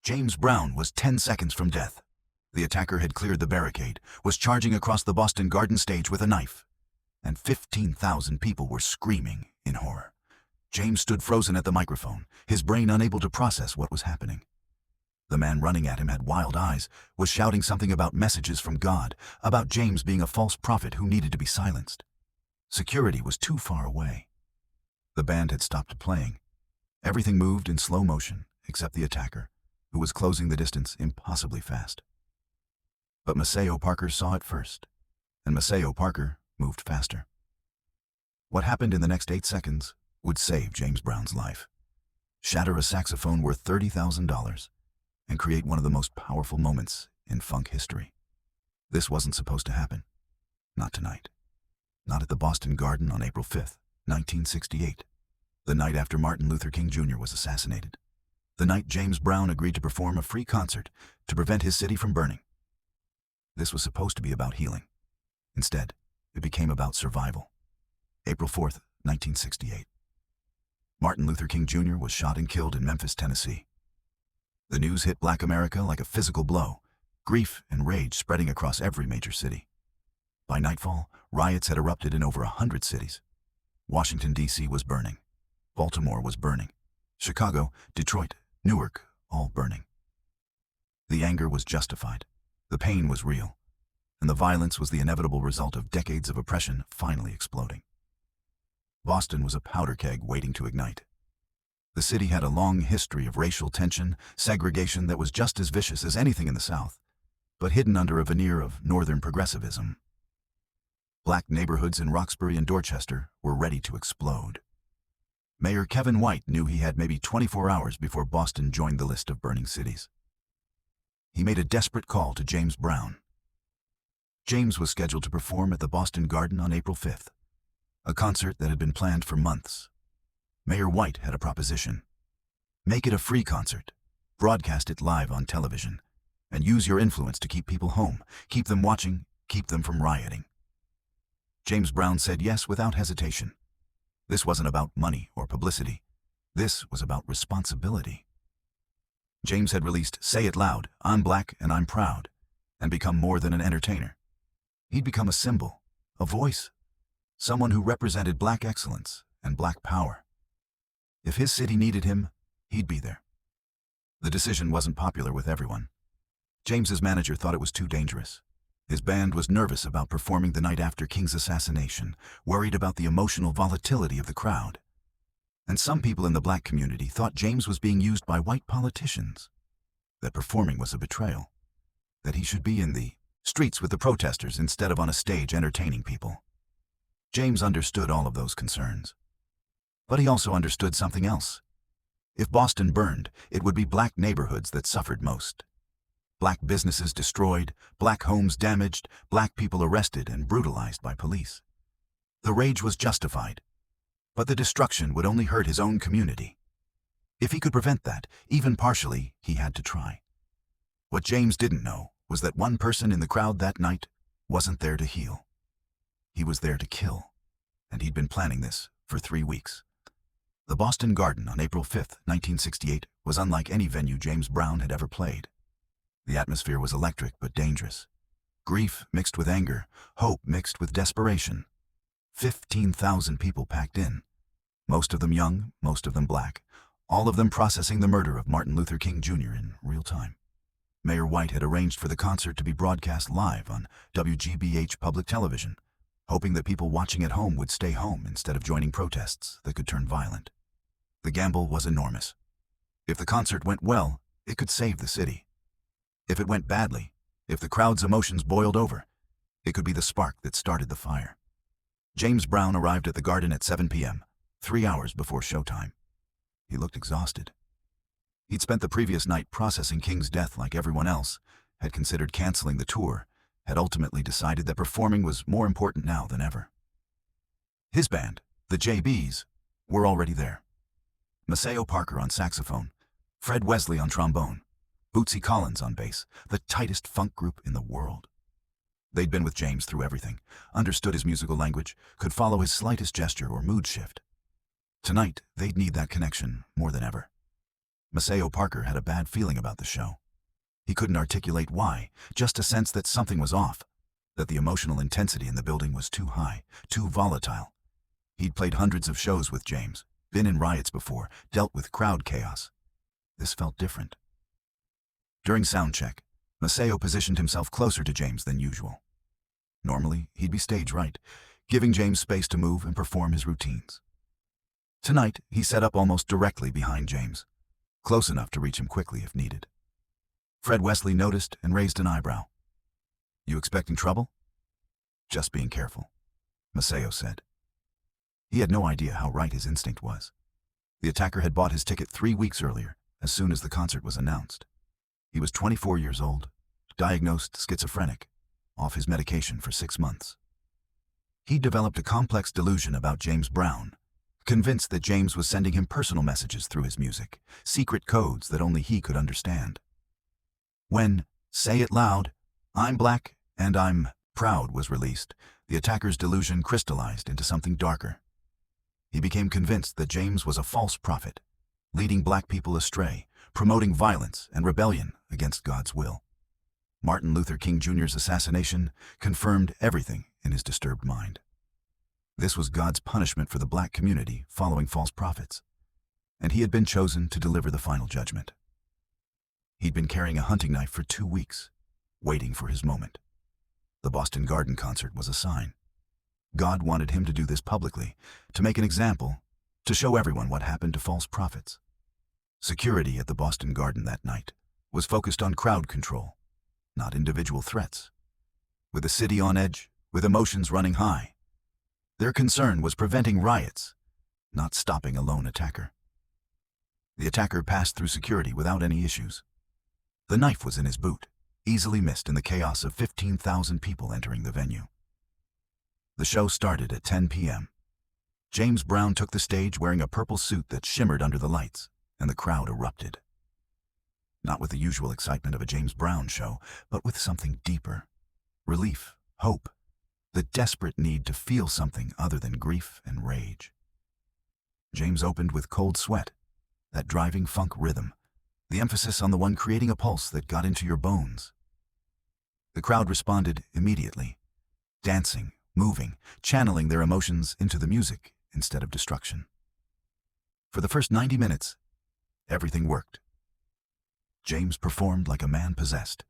James Brown was 10 seconds from death. The attacker had cleared the barricade, was charging across the Boston Garden stage with a knife, and 15,000 people were screaming in horror. James stood frozen at the microphone, his brain unable to process what was happening. The man running at him had wild eyes, was shouting something about messages from God, about James being a false prophet who needed to be silenced. Security was too far away. The band had stopped playing. Everything moved in slow motion, except the attacker, who was closing the distance impossibly fast. But Maceo Parker saw it first, and Maceo Parker moved faster. What happened in the next 8 seconds would save James Brown's life, shatter a saxophone worth $30,000, and create one of the most powerful moments in funk history. This wasn't supposed to happen. Not tonight. Not at the Boston Garden on April 5th, 1968, the night after Martin Luther King Jr. was assassinated. The night James Brown agreed to perform a free concert to prevent his city from burning. This was supposed to be about healing. Instead, it became about survival. April 4th, 1968. Martin Luther King Jr. was shot and killed in Memphis, Tennessee. The news hit Black America like a physical blow, grief and rage spreading across every major city. By nightfall, riots had erupted in over 100 cities. Washington, D.C. was burning. Baltimore was burning. Chicago, Detroit, Newark, all burning. The anger was justified. The pain was real. And the violence was the inevitable result of decades of oppression finally exploding. Boston was a powder keg waiting to ignite. The city had a long history of racial tension, segregation that was just as vicious as anything in the South, but hidden under a veneer of Northern progressivism. Black neighborhoods in Roxbury and Dorchester were ready to explode. Mayor Kevin White knew he had maybe 24 hours before Boston joined the list of burning cities. He made a desperate call to James Brown. James was scheduled to perform at the Boston Garden on April 5th, a concert that had been planned for months. Mayor White had a proposition. Make it a free concert, broadcast it live on television, and use your influence to keep people home, keep them watching, keep them from rioting. James Brown said yes without hesitation. This wasn't about money or publicity. This was about responsibility. James had released Say It Loud, I'm Black and I'm Proud, and become more than an entertainer. He'd become a symbol, a voice, someone who represented Black excellence and Black power. If his city needed him, he'd be there. The decision wasn't popular with everyone. James's manager thought it was too dangerous. His band was nervous about performing the night after King's assassination, worried about the emotional volatility of the crowd. And some people in the Black community thought James was being used by white politicians, that performing was a betrayal, that he should be in the streets with the protesters instead of on a stage entertaining people. James understood all of those concerns. But he also understood something else. If Boston burned, it would be Black neighborhoods that suffered most. Black businesses destroyed, Black homes damaged, Black people arrested and brutalized by police. The rage was justified, but the destruction would only hurt his own community. If he could prevent that, even partially, he had to try. What James didn't know was that one person in the crowd that night wasn't there to heal. He was there to kill, and he'd been planning this for 3 weeks. The Boston Garden on April 5th, 1968 was unlike any venue James Brown had ever played. The atmosphere was electric but dangerous. Grief mixed with anger, hope mixed with desperation. 15,000 people packed in, most of them young, most of them Black, all of them processing the murder of Martin Luther King Jr. in real time. Mayor White had arranged for the concert to be broadcast live on WGBH public television, hoping that people watching at home would stay home instead of joining protests that could turn violent. The gamble was enormous. If the concert went well, it could save the city. If it went badly, if the crowd's emotions boiled over, it could be the spark that started the fire. James Brown arrived at the Garden at 7 p.m., 3 hours before showtime. He looked exhausted. He'd spent the previous night processing King's death like everyone else, had considered canceling the tour, had ultimately decided that performing was more important now than ever. His band, the JBs, were already there. Maceo Parker on saxophone, Fred Wesley on trombone, Bootsy Collins on bass, the tightest funk group in the world. They'd been with James through everything, understood his musical language, could follow his slightest gesture or mood shift. Tonight, they'd need that connection more than ever. Maceo Parker had a bad feeling about the show. He couldn't articulate why, just a sense that something was off, that the emotional intensity in the building was too high, too volatile. He'd played hundreds of shows with James, been in riots before, dealt with crowd chaos. This felt different. During sound check, Maceo positioned himself closer to James than usual. Normally, he'd be stage right, giving James space to move and perform his routines. Tonight, he set up almost directly behind James, close enough to reach him quickly if needed. Fred Wesley noticed and raised an eyebrow. "You expecting trouble?" "Just being careful," Maceo said. He had no idea how right his instinct was. The attacker had bought his ticket 3 weeks earlier, as soon as the concert was announced. He was 24 years old, diagnosed schizophrenic, off his medication for 6 months. He developed a complex delusion about James Brown, convinced that James was sending him personal messages through his music, secret codes that only he could understand. When "Say It Loud, I'm Black and I'm Proud" was released, the attacker's delusion crystallized into something darker. He became convinced that James was a false prophet, leading black people astray, promoting violence and rebellion against God's will. Martin Luther King Jr.'s assassination confirmed everything in his disturbed mind. This was God's punishment for the black community following false prophets, and he had been chosen to deliver the final judgment. He'd been carrying a hunting knife for 2 weeks, waiting for his moment. The Boston Garden concert was a sign. God wanted him to do this publicly, to make an example, to show everyone what happened to false prophets. Security at the Boston Garden that night was focused on crowd control, not individual threats. With the city on edge, with emotions running high, their concern was preventing riots, not stopping a lone attacker. The attacker passed through security without any issues. The knife was in his boot, easily missed in the chaos of 15,000 people entering the venue. The show started at 10 p.m. James Brown took the stage wearing a purple suit that shimmered under the lights, and the crowd erupted. Not with the usual excitement of a James Brown show, but with something deeper. Relief, hope, the desperate need to feel something other than grief and rage. James opened with Cold Sweat, that driving funk rhythm, the emphasis on the one creating a pulse that got into your bones. The crowd responded immediately, dancing, moving, channeling their emotions into the music instead of destruction. For the first 90 minutes, everything worked. James performed like a man possessed,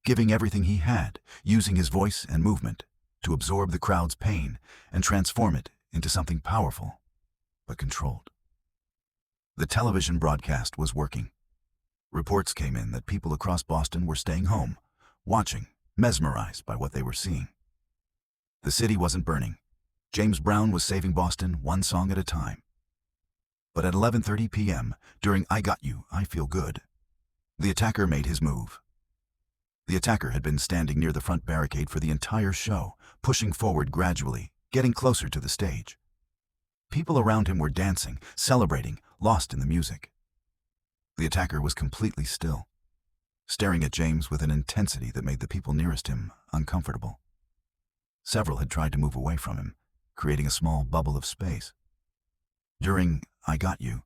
giving everything he had, using his voice and movement to absorb the crowd's pain and transform it into something powerful, but controlled. The television broadcast was working. Reports came in that people across Boston were staying home, watching, mesmerized by what they were seeing. The city wasn't burning. James Brown was saving Boston one song at a time. But at 11:30 p.m., during "I Got You, I Feel Good," the attacker made his move. The attacker had been standing near the front barricade for the entire show, pushing forward gradually, getting closer to the stage. People around him were dancing, celebrating, lost in the music. The attacker was completely still, staring at James with an intensity that made the people nearest him uncomfortable. Several had tried to move away from him, creating a small bubble of space. During "I Got You,"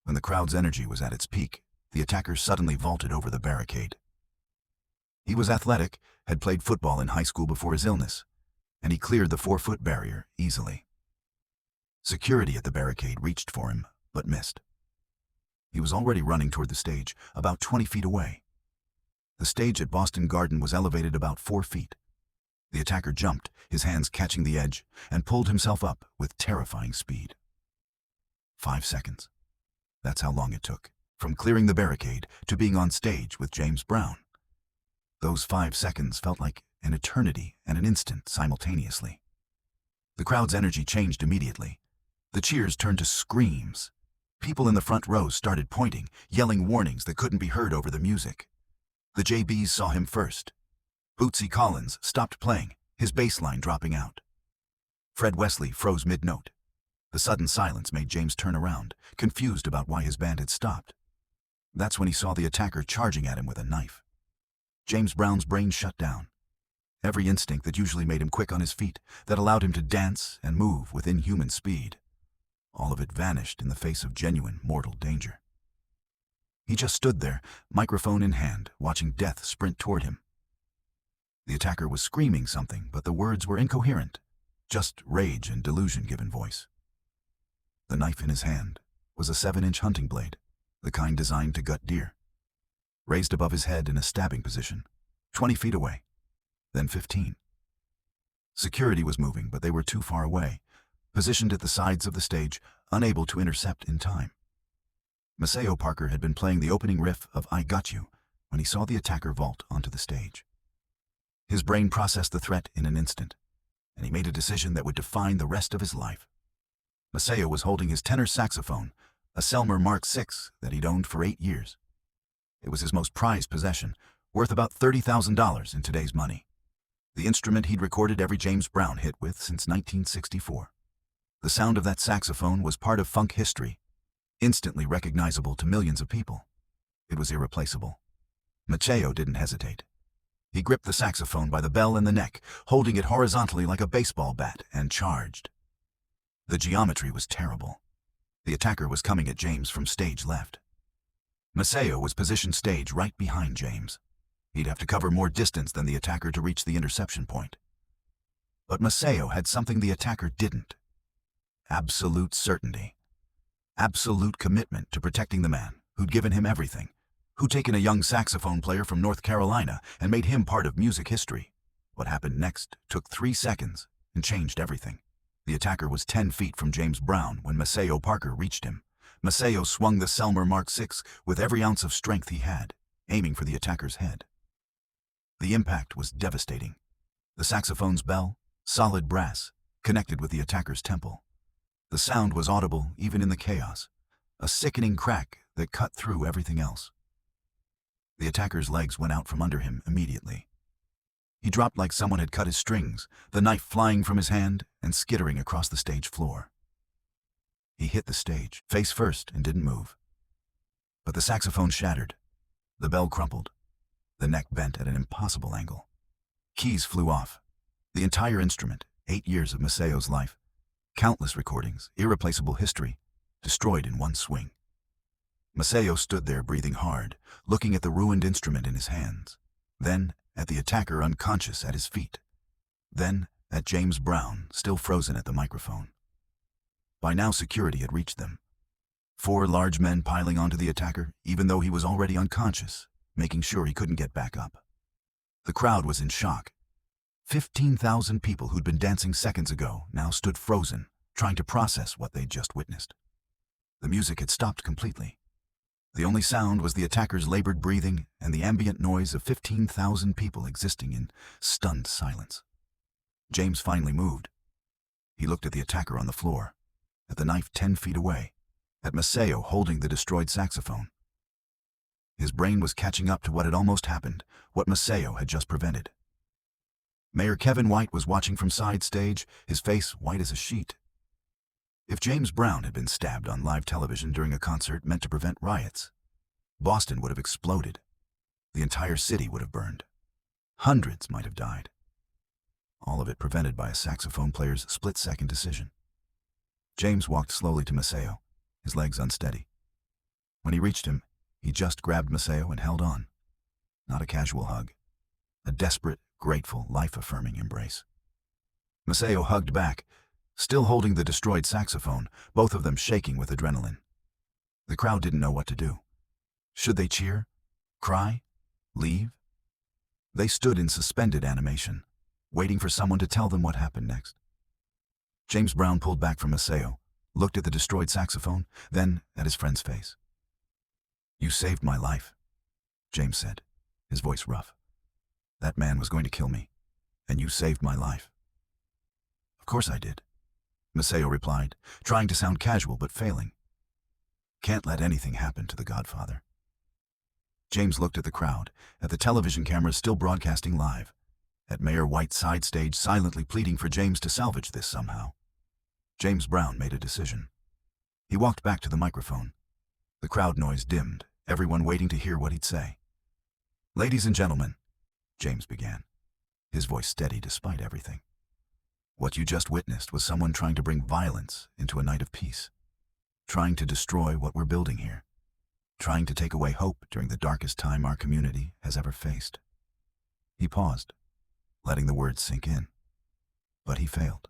when the crowd's energy was at its peak, the attacker suddenly vaulted over the barricade. He was athletic, had played football in high school before his illness, and he cleared the 4-foot barrier easily. Security at the barricade reached for him, but missed. He was already running toward the stage, about 20 feet away. The stage at Boston Garden was elevated about 4 feet. The attacker jumped, his hands catching the edge, and pulled himself up with terrifying speed. 5 seconds. That's how long it took, from clearing the barricade to being on stage with James Brown. Those 5 seconds felt like an eternity and an instant simultaneously. The crowd's energy changed immediately. The cheers turned to screams. People in the front rows started pointing, yelling warnings that couldn't be heard over the music. The JBs saw him first. Bootsy Collins stopped playing, his bass line dropping out. Fred Wesley froze mid-note. The sudden silence made James turn around, confused about why his band had stopped. That's when he saw the attacker charging at him with a knife. James Brown's brain shut down. Every instinct that usually made him quick on his feet, that allowed him to dance and move with inhuman speed, all of it vanished in the face of genuine mortal danger. He just stood there, microphone in hand, watching death sprint toward him. The attacker was screaming something, but the words were incoherent, just rage and delusion given voice. The knife in his hand was a 7-inch hunting blade, the kind designed to gut deer. Raised above his head in a stabbing position, 20 feet away, then 15. Security was moving, but they were too far away, positioned at the sides of the stage, unable to intercept in time. Maceo Parker had been playing the opening riff of I Got You when he saw the attacker vault onto the stage. His brain processed the threat in an instant, and he made a decision that would define the rest of his life. Maceo was holding his tenor saxophone, a Selmer Mark VI that he'd owned for 8 years. It was his most prized possession, worth about $30,000 in today's money. The instrument he'd recorded every James Brown hit with since 1964. The sound of that saxophone was part of funk history, instantly recognizable to millions of people. It was irreplaceable. Maceo didn't hesitate. He gripped the saxophone by the bell and the neck, holding it horizontally like a baseball bat, and charged. The geometry was terrible. The attacker was coming at James from stage left. Maceo was positioned stage right behind James. He'd have to cover more distance than the attacker to reach the interception point. But Maceo had something the attacker didn't. Absolute certainty. Absolute commitment to protecting the man who'd given him everything, who'd taken a young saxophone player from North Carolina and made him part of music history. What happened next took 3 seconds and changed everything. The attacker was 10 feet from James Brown when Maceo Parker reached him. Maceo swung the Selmer Mark VI with every ounce of strength he had, aiming for the attacker's head. The impact was devastating. The saxophone's bell, solid brass, connected with the attacker's temple. The sound was audible even in the chaos, a sickening crack that cut through everything else. The attacker's legs went out from under him immediately. He dropped like someone had cut his strings, the knife flying from his hand and skittering across the stage floor. He hit the stage, face first, and didn't move. But the saxophone shattered. The bell crumpled. The neck bent at an impossible angle. Keys flew off. The entire instrument, 8 years of Maceo's life, countless recordings, irreplaceable history, destroyed in one swing. Maceo stood there breathing hard, looking at the ruined instrument in his hands, then at the attacker unconscious at his feet, then at James Brown still frozen at the microphone. By now security had reached them. 4 large men piling onto the attacker, even though he was already unconscious, making sure he couldn't get back up. The crowd was in shock. 15,000 people who'd been dancing seconds ago now stood frozen, trying to process what they'd just witnessed. The music had stopped completely. The only sound was the attacker's labored breathing and the ambient noise of 15,000 people existing in stunned silence. James finally moved. He looked at the attacker on the floor, at the knife 10 feet away, at Maceo holding the destroyed saxophone. His brain was catching up to what had almost happened, what Maceo had just prevented. Mayor Kevin White was watching from side stage, his face white as a sheet. If James Brown had been stabbed on live television during a concert meant to prevent riots, Boston would have exploded. The entire city would have burned. Hundreds might have died. All of it prevented by a saxophone player's split-second decision. James walked slowly to Maceo, his legs unsteady. When he reached him, he just grabbed Maceo and held on. Not a casual hug. A desperate, grateful, life-affirming embrace. Maceo hugged back, still holding the destroyed saxophone, both of them shaking with adrenaline. The crowd didn't know what to do. Should they cheer? Cry? Leave? They stood in suspended animation, waiting for someone to tell them what happened next. James Brown pulled back from Maceo, looked at the destroyed saxophone, then at his friend's face. "You saved my life," James said, his voice rough. "That man was going to kill me, and you saved my life." "Of course I did," Maceo replied, trying to sound casual but failing. "Can't let anything happen to the Godfather." James looked at the crowd, at the television cameras still broadcasting live, at Mayor White's side stage silently pleading for James to salvage this somehow. James Brown made a decision. He walked back to the microphone. The crowd noise dimmed, everyone waiting to hear what he'd say. "Ladies and gentlemen," James began, his voice steady despite everything. "What you just witnessed was someone trying to bring violence into a night of peace, trying to destroy what we're building here. trying to take away hope during the darkest time our community has ever faced. He paused, letting the words sink in. But he failed.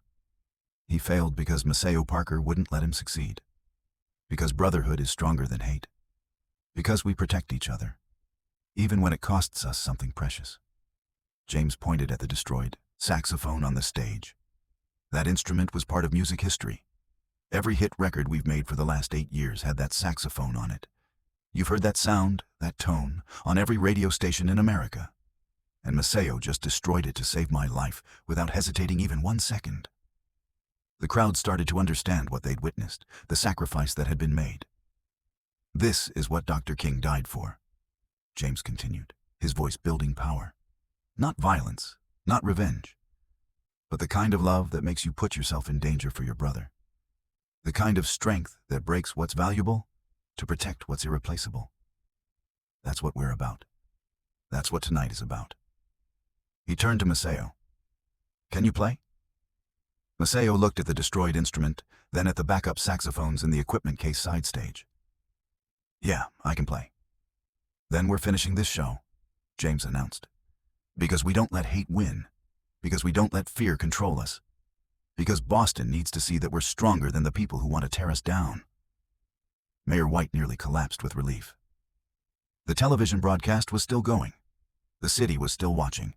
He failed because Maceo Parker wouldn't let him succeed. Because brotherhood is stronger than hate. Because we protect each other, even when it costs us something precious. James pointed at the destroyed saxophone on the stage. That instrument was part of music history. Every hit record we've made for the last 8 years had that saxophone on it. You've heard that sound, that tone, on every radio station in America. And Maceo just destroyed it to save my life without hesitating even 1 second. The crowd started to understand what they'd witnessed, the sacrifice that had been made. This is what Dr. King died for, James continued, his voice building power. Not violence, not revenge, but the kind of love that makes you put yourself in danger for your brother. The kind of strength that breaks what's valuable to protect what's irreplaceable. That's what we're about. That's what tonight is about. He turned to Maceo. Can you play? Maceo looked at the destroyed instrument, then at the backup saxophones in the equipment case side stage. Yeah, I can play. Then we're finishing this show, James announced. Because we don't let hate win. Because we don't let fear control us. Because Boston needs to see that we're stronger than the people who want to tear us down. Mayor White nearly collapsed with relief. The television broadcast was still going. The city was still watching.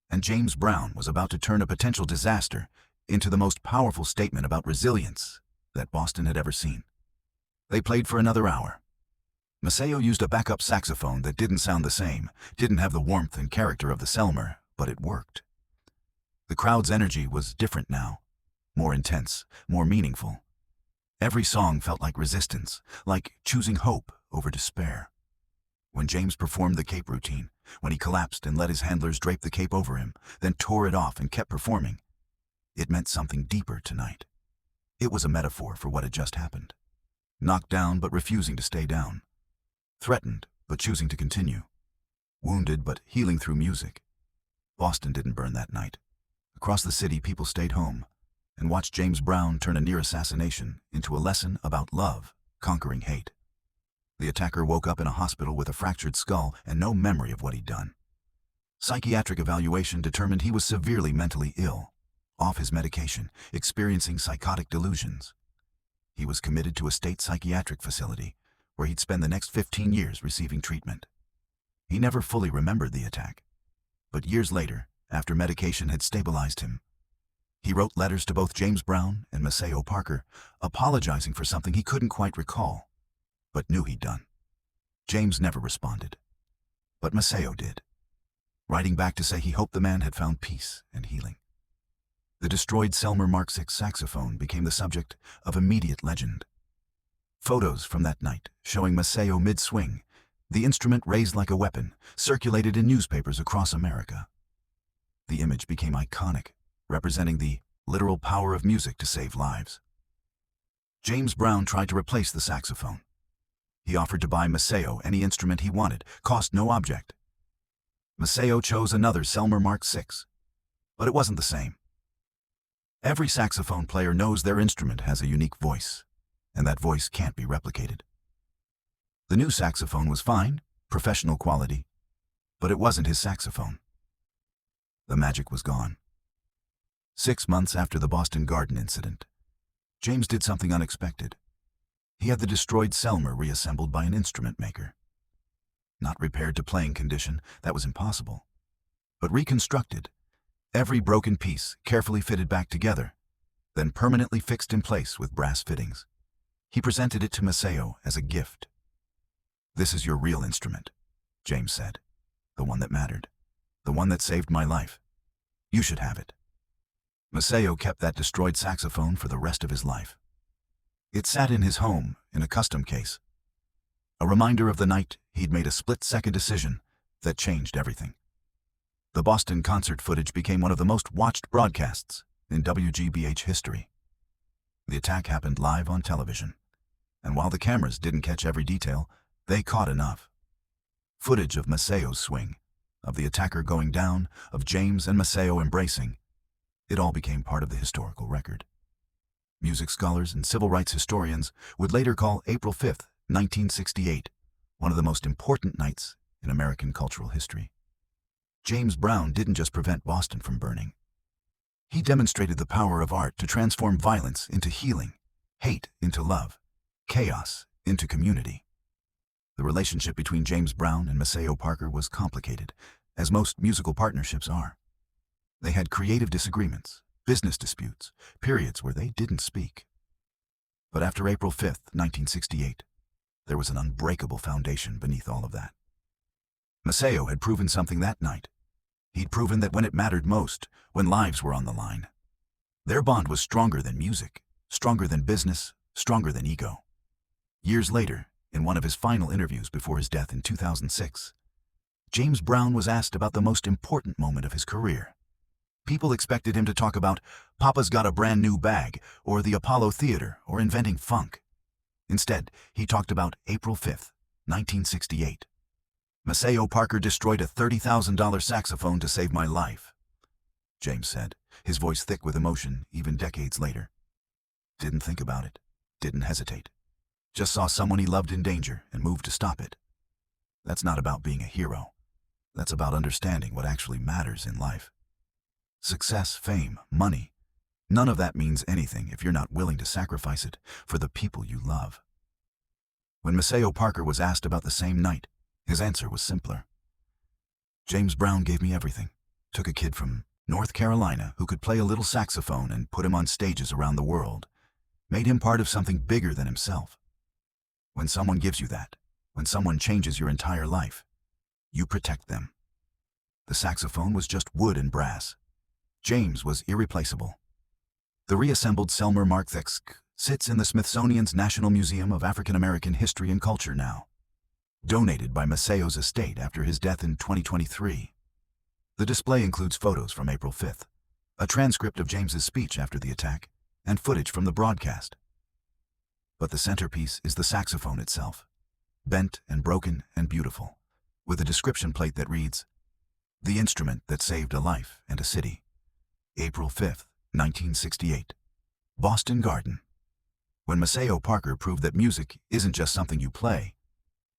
And James Brown was about to turn a potential disaster into the most powerful statement about resilience that Boston had ever seen. They played for another hour. Maceo used a backup saxophone that didn't sound the same, didn't have the warmth and character of the Selmer, but it worked. The crowd's energy was different now, more intense, more meaningful. Every song felt like resistance, like choosing hope over despair. When James performed the cape routine, when he collapsed and let his handlers drape the cape over him, then tore it off and kept performing, it meant something deeper tonight. It was a metaphor for what had just happened. Knocked down but refusing to stay down. Threatened but choosing to continue. Wounded but healing through music. Boston didn't burn that night. Across the city, people stayed home and watched James Brown turn a near assassination into a lesson about love, conquering hate. The attacker woke up in a hospital with a fractured skull and no memory of what he'd done. Psychiatric evaluation determined he was severely mentally ill, off his medication, experiencing psychotic delusions. He was committed to a state psychiatric facility where he'd spend the next 15 years receiving treatment. He never fully remembered the attack, but years later, after medication had stabilized him, he wrote letters to both James Brown and Maceo Parker, apologizing for something he couldn't quite recall, but knew he'd done. James never responded, but Maceo did, writing back to say he hoped the man had found peace and healing. The destroyed Selmer Mark VI saxophone became the subject of immediate legend. Photos from that night, showing Maceo mid-swing, the instrument raised like a weapon, circulated in newspapers across America. The image became iconic, representing the literal power of music to save lives. James Brown tried to replace the saxophone. He offered to buy Maceo any instrument he wanted, cost no object. Maceo chose another Selmer Mark VI, but it wasn't the same. Every saxophone player knows their instrument has a unique voice, and that voice can't be replicated. The new saxophone was fine, professional quality, but it wasn't his saxophone. The magic was gone. 6 months after the Boston Garden incident, James did something unexpected. He had the destroyed Selmer reassembled by an instrument maker. Not repaired to playing condition, that was impossible, but reconstructed, every broken piece carefully fitted back together, then permanently fixed in place with brass fittings. He presented it to Maceo as a gift. "This is your real instrument," James said. "The one that mattered. The one that saved my life. You should have it." Maceo kept that destroyed saxophone for the rest of his life. It sat in his home in a custom case. A reminder of the night he'd made a split-second decision that changed everything. The Boston concert footage became one of the most watched broadcasts in WGBH history. The attack happened live on television, and while the cameras didn't catch every detail, they caught enough. Footage of Maceo's swing, of the attacker going down, of James and Maceo embracing. It all became part of the historical record. Music scholars and civil rights historians would later call April 5, 1968, one of the most important nights in American cultural history. James Brown didn't just prevent Boston from burning. He demonstrated the power of art to transform violence into healing, hate into love, chaos into community. The relationship between James Brown and Maceo Parker was complicated, as most musical partnerships are. They had creative disagreements, business disputes, periods where they didn't speak. But after April 5, 1968, there was an unbreakable foundation beneath all of that. Maceo had proven something that night. He'd proven that when it mattered most, when lives were on the line, their bond was stronger than music, stronger than business, stronger than ego. Years later, in one of his final interviews before his death in 2006, James Brown was asked about the most important moment of his career. People expected him to talk about Papa's Got a Brand New Bag, or the Apollo Theater, or inventing funk. Instead, he talked about April 5, 1968. Maceo Parker destroyed a $30,000 saxophone to save my life, James said, his voice thick with emotion even decades later. Didn't think about it, didn't hesitate. Just saw someone he loved in danger and moved to stop it. That's not about being a hero. That's about understanding what actually matters in life. Success, fame, money, none of that means anything if you're not willing to sacrifice it for the people you love. When Maceo Parker was asked about the same night, his answer was simpler. James Brown gave me everything. Took a kid from North Carolina who could play a little saxophone and put him on stages around the world. Made him part of something bigger than himself. When someone gives you that, when someone changes your entire life, you protect them. The saxophone was just wood and brass. James was irreplaceable. The reassembled Selmer Mark II sits in the Smithsonian's National Museum of African American History and Culture now, donated by Maceo's estate after his death in 2023. The display includes photos from April 5th, a transcript of James's speech after the attack, and footage from the broadcast. But the centerpiece is the saxophone itself, bent and broken and beautiful, with a description plate that reads, "The instrument that saved a life and a city. April 5th, 1968. Boston Garden." When Maceo Parker proved that music isn't just something you play,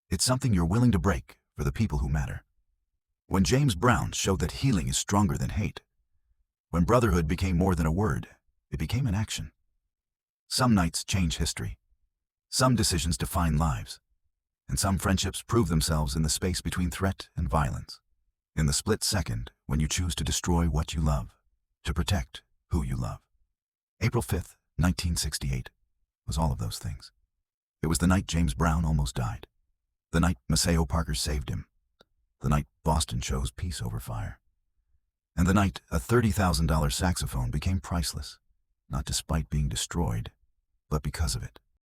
it's something you're willing to break for the people who matter. When James Brown showed that healing is stronger than hate. When brotherhood became more than a word, it became an action. Some nights change history. Some decisions define lives. And some friendships prove themselves in the space between threat and violence. In the split second when you choose to destroy what you love, to protect who you love. April 5th, 1968 was all of those things. It was the night James Brown almost died. The night Maceo Parker saved him. The night Boston chose peace over fire. And the night a $30,000 saxophone became priceless, not despite being destroyed, but because of it.